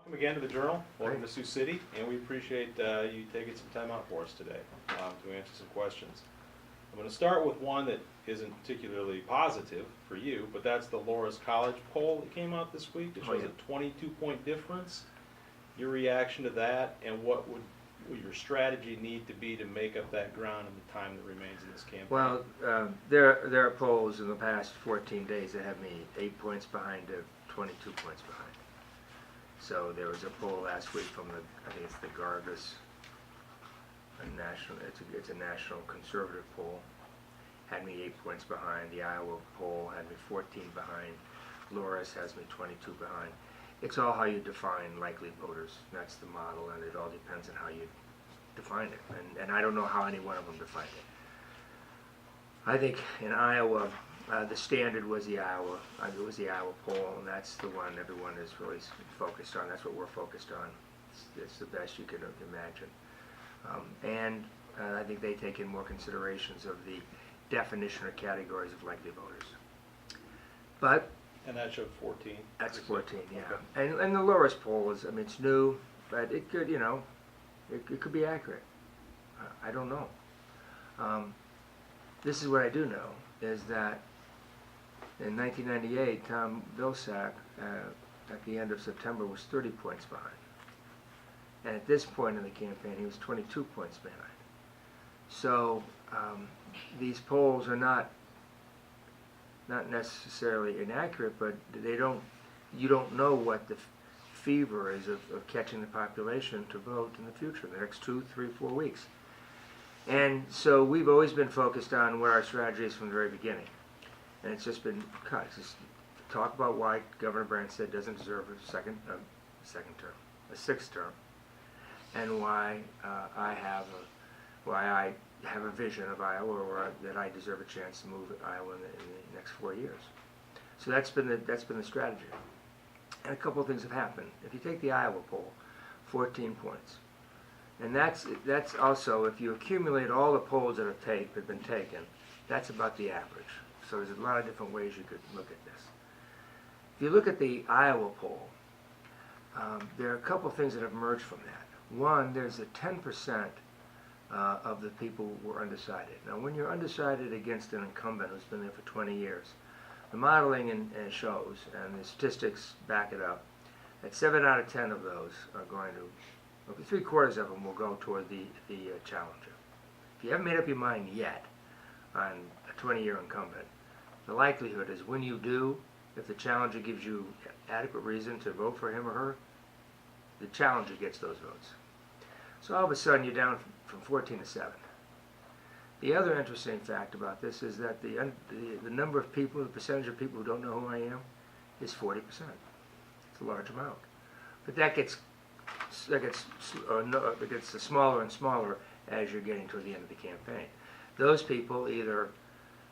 Welcome again to the Journal. Welcome Great. to Sioux City, and we appreciate you taking some time out for us today to answer some questions. I'm going to start with one that isn't particularly positive for you, but that's the Loras College poll that came out this week. It shows a 22-point difference. Your reaction to that, and what would your strategy need to be to make up that ground in the time that remains in this campaign? Well, there are polls in the past 14 days that have me 8 points behind to 22 points behind. So there was a poll last week from I think it's the Garvis, it's a national conservative poll, had me 8 points behind. The Iowa poll had me 14 behind. Loras has me 22 behind. It's all how you define likely voters. That's the model, and it all depends on how you define it. And I don't know how any one of them defined it. I think in Iowa, the standard was the Iowa poll, and that's the one everyone is really focused on. That's what we're focused on. It's the best you can imagine. I think they take in more considerations of the definition or categories of likely voters. But And that showed 14. that's 14, yeah. Okay. And the Loras poll is, I mean, it's new, but it could, it could be accurate. I don't know. This is what I do know, is that in 1998, Tom Vilsack, at the end of September, was 30 points behind. And at this point in the campaign, he was 22 points behind. So these polls are not necessarily inaccurate, but you don't know what the fever is of catching the population to vote in the future, the next 2, 3, 4 weeks. And so we've always been focused on what our strategy is from the very beginning. And it's just been cut. It's just talk about why Governor Branstad doesn't deserve a sixth term, and why I have a vision of Iowa, or that I deserve a chance to move Iowa in the next 4 years. So that's been the strategy. And a couple of things have happened. If you take the Iowa poll, 14 points, and that's also, if you accumulate all the polls that have been taken, that's about the average. So there's a lot of different ways you could look at this. If you look at the Iowa poll, there are a couple of things that have emerged from that. One, there's a 10% of the people who were undecided. Now, when you're undecided against an incumbent who's been there for 20 years, the modeling shows, and the statistics back it up, that 7 out of 10 of those are going to, 3/4 of them will go toward the challenger. If you haven't made up your mind yet on a 20-year incumbent, the likelihood is when you do, if the challenger gives you adequate reason to vote for him or her, the challenger gets those votes. So all of a sudden you're down from 14 to 7. The other interesting fact about this is that the number of people, the percentage of people who don't know who I am, is 40%. It's a large amount. But that gets smaller and smaller as you're getting toward the end of the campaign. Those people either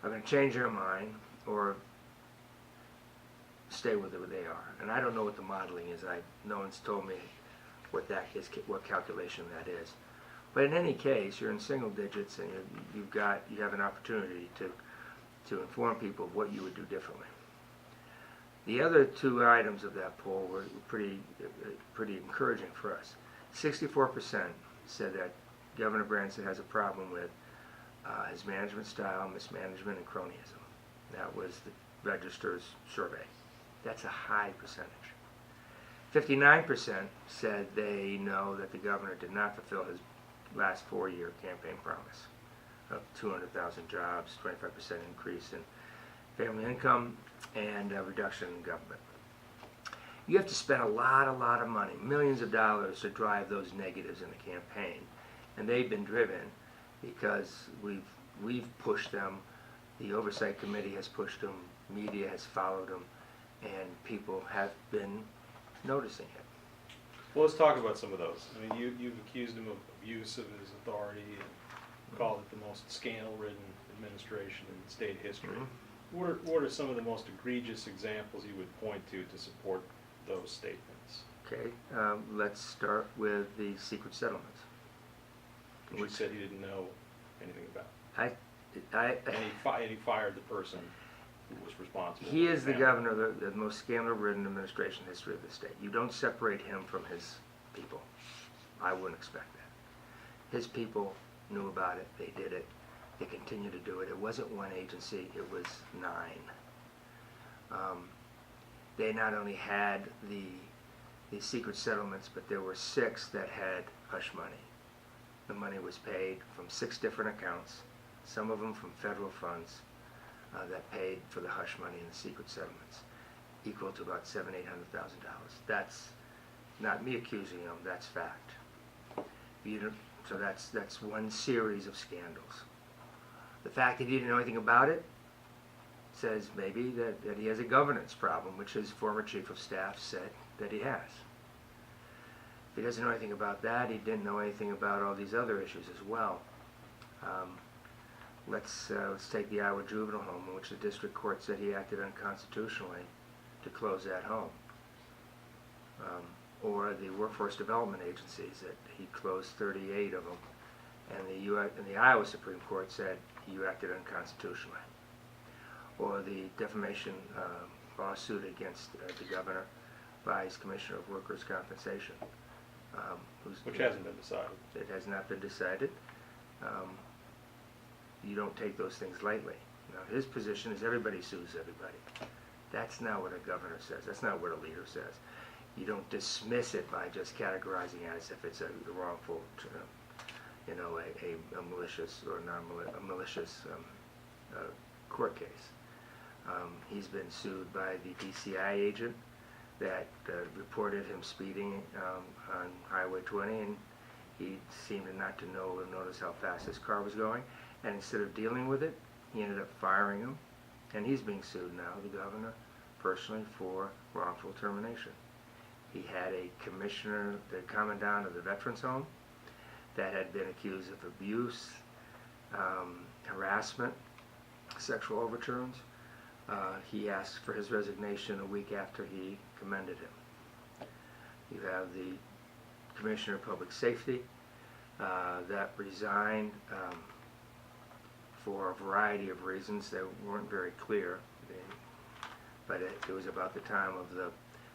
are going to change their mind or stay with it where they are. And I don't know what the modeling is. No one's told me what that is, what calculation that is. But in any case, you're in single digits, and you have an opportunity to inform people of what you would do differently. The other two items of that poll were pretty encouraging for us. 64% said that Governor Branstad has a problem with his management style, mismanagement, and cronyism. That was the Register's survey. That's a high percentage. 59% said they know that the governor did not fulfill his last 4-year campaign promise of 200,000 jobs, 25% increase in family income, and a reduction in government. You have to spend a lot of money, millions of dollars, to drive those negatives in the campaign, and they've been driven because we've pushed them. The Oversight Committee has pushed them, media has followed them, and people have been noticing it. Well, let's talk about some of those. I mean, you've accused him of abuse of his authority and called it the most scandal-ridden administration in state history. Mm-hmm. What are some of the most egregious examples you would point to support those statements? Okay, let's start with the secret settlements. Which you said he didn't know anything about. And And he fired the person. who was responsible. He for is the family. governor of the most scandal-ridden administration in the history of the state. You don't separate him from his people. I wouldn't expect that. His people knew about it. They did it. They continue to do it. It wasn't one agency. It was 9. They not only had the secret settlements, but there were 6 that had hush money. The money was paid from 6 different accounts, some of them from federal funds, that paid for the hush money in the secret settlements, equal to about $700,000 to $800,000. That's not me accusing them, that's fact. So that's one series of scandals. The fact that he didn't know anything about it says maybe that he has a governance problem, which his former chief of staff said that he has. If he doesn't know anything about that, he didn't know anything about all these other issues as well. Let's take the Iowa Juvenile Home, in which the district court said he acted unconstitutionally to close that home. Or the workforce development agencies, that he closed 38 of them, and the Iowa Supreme Court said you acted unconstitutionally. Or the defamation lawsuit against the governor by his Commissioner of Workers' Compensation. Which hasn't been decided. It has not been decided. You don't take those things lightly. Now, his position is everybody sues everybody. That's not what a governor says. That's not what a leader says. You don't dismiss it by just categorizing it as if it's a wrongful, a malicious or non-malicious court case. He's been sued by the DCI agent that reported him speeding on Highway 20, and he seemed not to know or notice how fast his car was going. And instead of dealing with it, he ended up firing him. And he's being sued now, the governor, personally, for wrongful termination. He had a commissioner, the commandant of the Veterans Home, that had been accused of abuse, harassment, sexual overturns. He asked for his resignation a week after he commended him. You have the Commissioner of Public Safety that resigned for a variety of reasons that weren't very clear, but it was about the time of the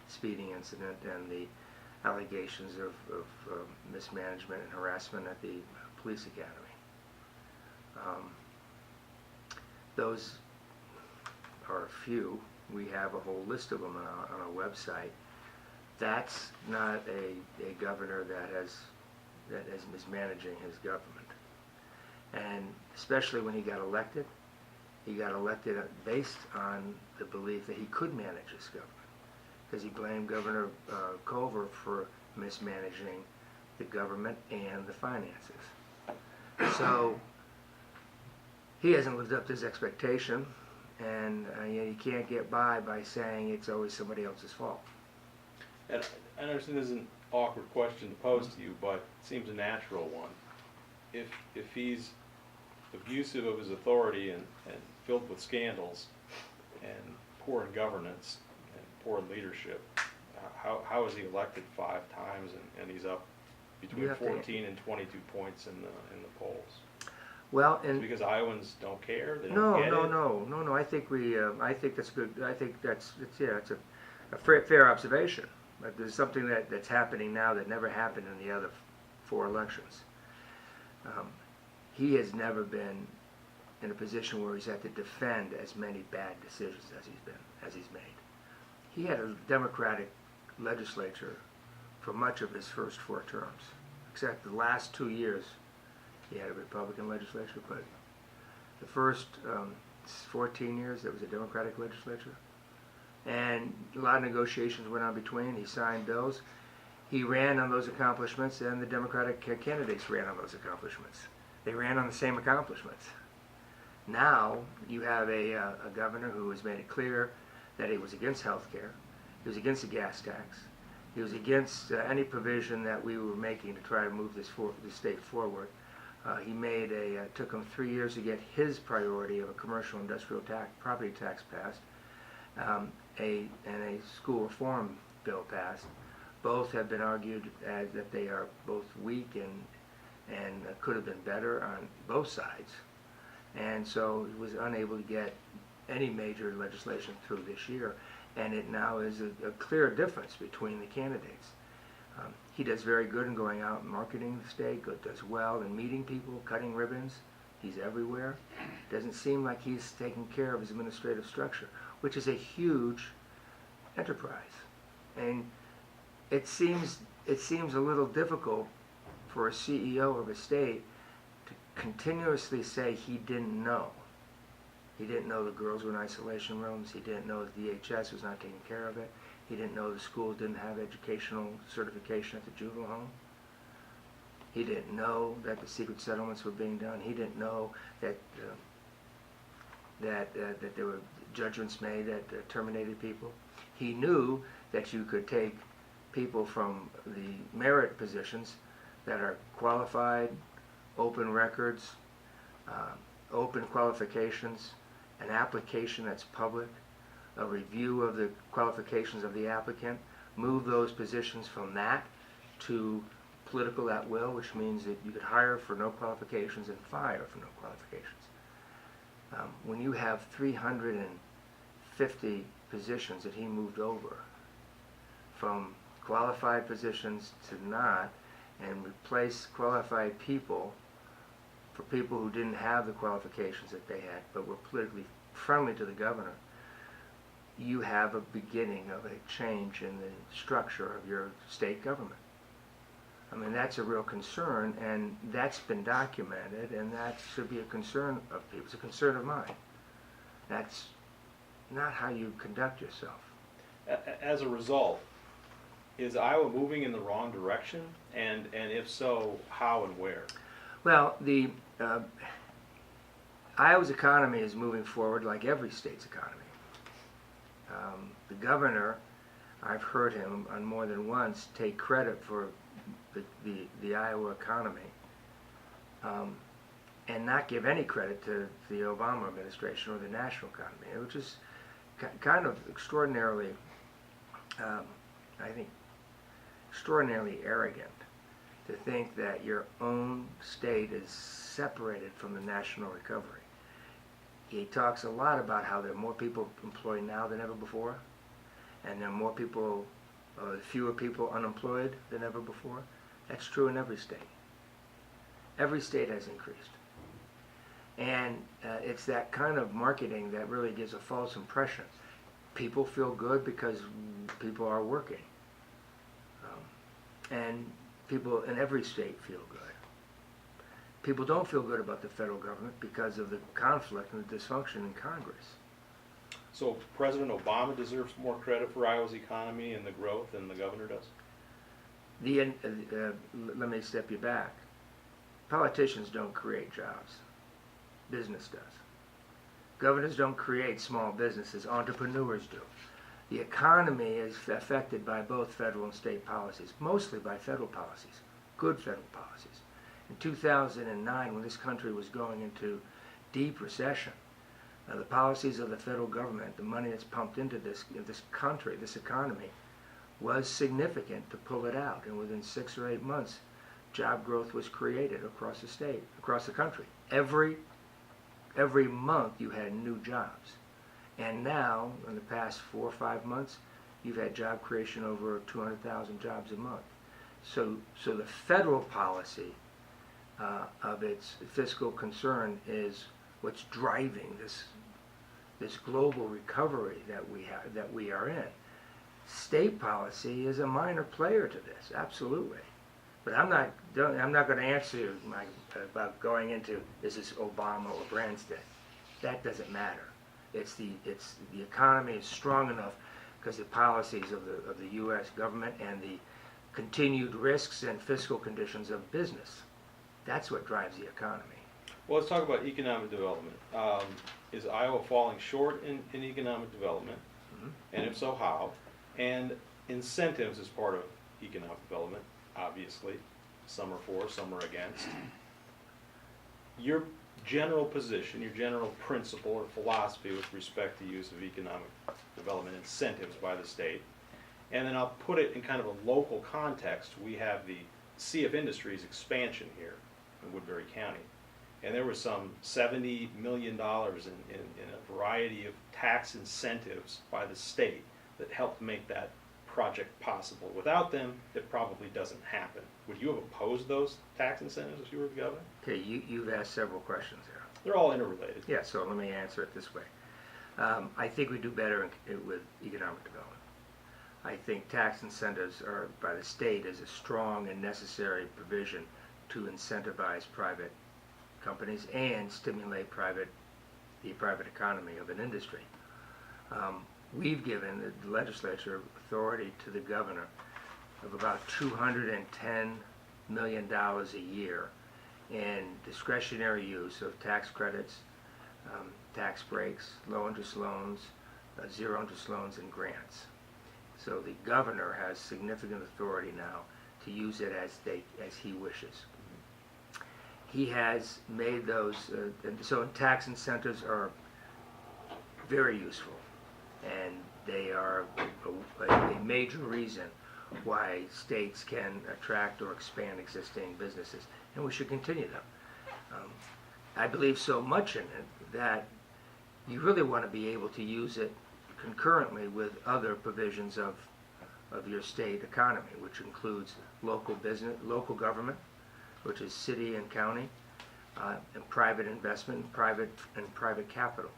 speeding incident and the allegations of mismanagement and harassment at the police academy. Those are a few. We have a whole list of them on our website. That's not a governor that is mismanaging his government. And especially when he got elected based on the belief that he could manage his government, because he blamed Governor Culver for mismanaging the government and the finances. So he hasn't lived up to his expectation, and you can't get by saying it's always somebody else's fault. And I understand this is an awkward question to pose to you, but it seems a natural one. If he's abusive of his authority and filled with scandals and poor in governance and poor in leadership, how is he elected 5 times and he's up between 14 and 22 points in the polls? Well, Is it because Iowans don't care? They don't no. I think that's good. I think it's a fair observation. But there's something that's happening now that never happened in the other 4 elections. He has never been in a position where he's had to defend as many bad decisions as he's made. He had a Democratic legislature for much of his first 4 terms, except the last 2 years he had a Republican legislature, but the first 14 years there was a Democratic legislature. And a lot of negotiations went on between. He signed bills. He ran on those accomplishments, and the Democratic candidates ran on those accomplishments. They ran on the same accomplishments. Now you have a governor who has made it clear that he was against health care. He was against the gas tax. He was against any provision that we were making to try to move this state forward. He took him 3 years to get his priority of a commercial industrial property tax passed, and a school reform bill passed. Both have been argued that they are both weak and could have been better on both sides. And so he was unable to get any major legislation through this year, and it now is a clear difference between the candidates. He does very good in going out and marketing the state, does well in meeting people, cutting ribbons. He's everywhere. Doesn't seem like he's taking care of his administrative structure, which is a huge enterprise. And it seems a little difficult for a CEO of a state to continuously say he didn't know. He didn't know the girls were in isolation rooms. He didn't know the DHS was not taking care of it. He didn't know the schools didn't have educational certification at the juvenile home. He didn't know that the secret settlements were being done. He didn't know that that there were judgments made that terminated people. He knew that you could take people from the merit positions that are qualified, open records, open qualifications, an application that's public, a review of the qualifications of the applicant, move those positions from that to political at will, which means that you could hire for no qualifications and fire for no qualifications. When you have 350 positions that he moved over from qualified positions to not, and replace qualified people for people who didn't have the qualifications that they had but were politically friendly to the governor, you have a beginning of a change in the structure of your state government. I mean, that's a real concern, and that's been documented, and that should be a concern of people. It's a concern of mine. That's not how you conduct yourself. As a result, is Iowa moving in the wrong direction? And if so, how and where? Well, Iowa's economy is moving forward like every state's economy. The governor, I've heard him on more than once take credit for the Iowa economy and not give any credit to the Obama administration or the national economy, which is kind of extraordinarily, I think, extraordinarily arrogant to think that your own state is separated from the national recovery. He talks a lot about how there are more people employed now than ever before, and there are more people, fewer people unemployed than ever before. That's true in every state. Every state has increased. And it's that kind of marketing that really gives a false impression. People feel good because people are working. And people in every state feel good. People don't feel good about the federal government because of the conflict and the dysfunction in Congress. So President Obama deserves more credit for Iowa's economy and the growth than the governor does? Let me step you back. Politicians don't create jobs. Business does. Governors don't create small businesses. Entrepreneurs do. The economy is affected by both federal and state policies, mostly by federal policies, good federal policies. In 2009, when this country was going into deep recession, the policies of the federal government, the money that's pumped into this country, this economy, was significant to pull it out. And within 6 or 8 months, job growth was created across the state, across the country. Every month you had new jobs. And now, in the past 4 or 5 months, you've had job creation over 200,000 jobs a month. So the federal policy of its fiscal concern is what's driving this global recovery that we are in. State policy is a minor player to this, absolutely. But I'm not going to answer you about going into is this Obama or Branstad. That doesn't matter. It's the economy is strong enough because the policies of the U.S. government and the continued risks and fiscal conditions of business. That's what drives the economy. Well, let's talk about economic development. Is Iowa falling short in economic development? Mm-hmm. And if so, how? And incentives as part of economic development, obviously. Some are for, some are against. Your general position, your general principle or philosophy with respect to use of economic development incentives by the state. And then I'll put it in kind of a local context. We have the Sea of Industries expansion here in Woodbury County. and there was some $70 million in a variety of tax incentives by the state that helped make that project possible. Without them, it probably doesn't happen. Would you have opposed those tax incentives if you were the governor? Okay, you've asked several questions there. They're all interrelated. Yeah, so let me answer it this way. I think we do better with economic development. I think tax incentives are by the state is a strong and necessary provision to incentivize private companies and stimulate the private economy of an industry. We've given the legislature authority to the governor of about $210 million a year in discretionary use of tax credits, tax breaks, low interest loans, zero interest loans, and grants. So the governor has significant authority now to use it as he wishes. He has made those, so tax incentives are very useful, and they are a major reason why states can attract or expand existing businesses, and we should continue them. I believe so much in it that you really want to be able to use it concurrently with other provisions of your state economy, which includes local business, local government, which is city and county, and private investment, and private capital.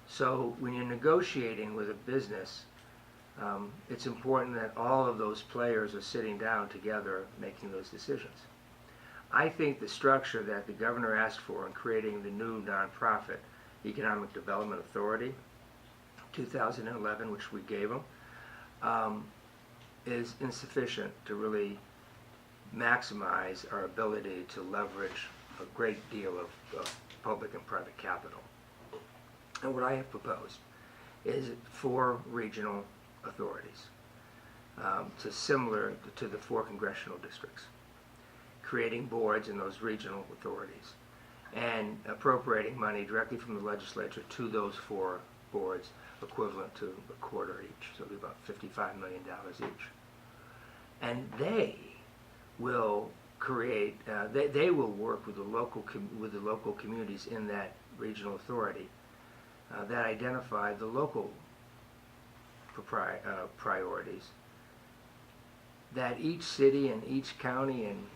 So when you're negotiating with a business, it's important that all of those players are sitting down together making those decisions. I think the structure that the governor asked for in creating the new nonprofit Economic Development Authority, 2011, which we gave him, is insufficient to really maximize our ability to leverage a great deal of public and private capital. And what I have proposed is 4 regional authorities, similar to the 4 congressional districts, creating boards in those regional authorities and appropriating money directly from the legislature to those 4 boards, equivalent to a quarter each, so it'll be about $55 million each. And they will create, they will work with the local communities in that regional authority that identify the local priorities that each city and each county and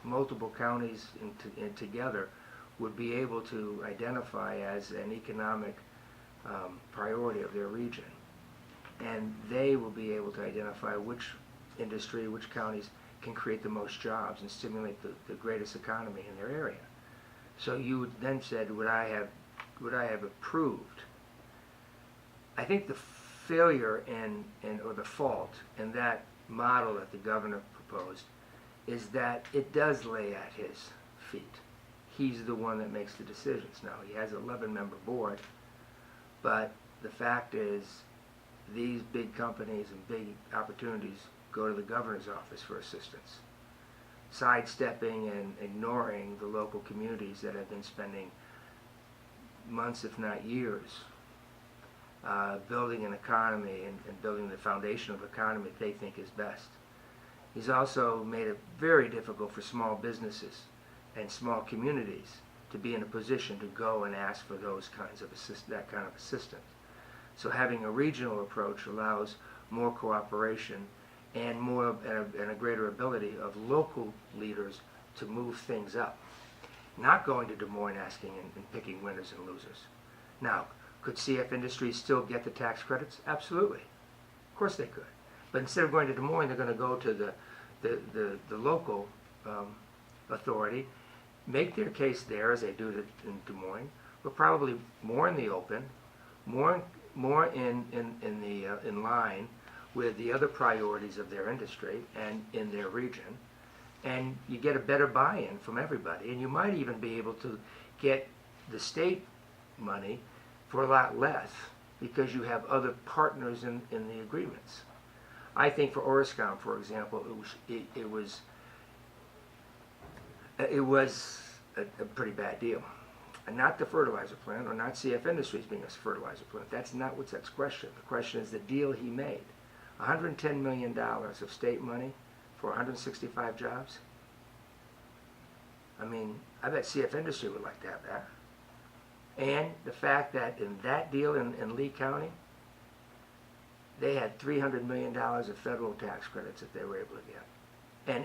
multiple counties together would be able to identify as an economic priority of their region. And they will be able to identify which industry, which counties can create the most jobs and stimulate the greatest economy in their area. So you then said, would I have approved? I think the failure or the fault in that model that the governor proposed is that it does lay at his feet. He's the one that makes the decisions. Now, he has an 11-member board, but the fact is these big companies and big opportunities go to the governor's office for assistance, sidestepping and ignoring the local communities that have been spending months, if not years, building an economy and building the foundation of the economy they think is best. He's also made it very difficult for small businesses and small communities to be in a position to go and ask for those kinds of that kind of assistance. So having a regional approach allows more cooperation and a greater ability of local leaders to move things up. Not going to Des Moines asking and picking winners and losers. Now, could CF Industries still get the tax credits? Absolutely. Of course they could. But instead of going to Des Moines, they're going to go to the local authority, make their case there as they do in Des Moines, but probably more in the open, more in line with the other priorities of their industry and in their region, and you get a better buy-in from everybody, and you might even be able to get the state money for a lot less because you have other partners in the agreements. I think for Orascom, for example, it was a pretty bad deal. And not the fertilizer plant, or not CF Industries being a fertilizer plant. That's not what's at question. The question is the deal he made. $110 million of state money for 165 jobs. I mean, I bet CF Industry would like to have that. And the fact that in that deal in Lee County, they had $300 million of federal tax credits that they were able to get. And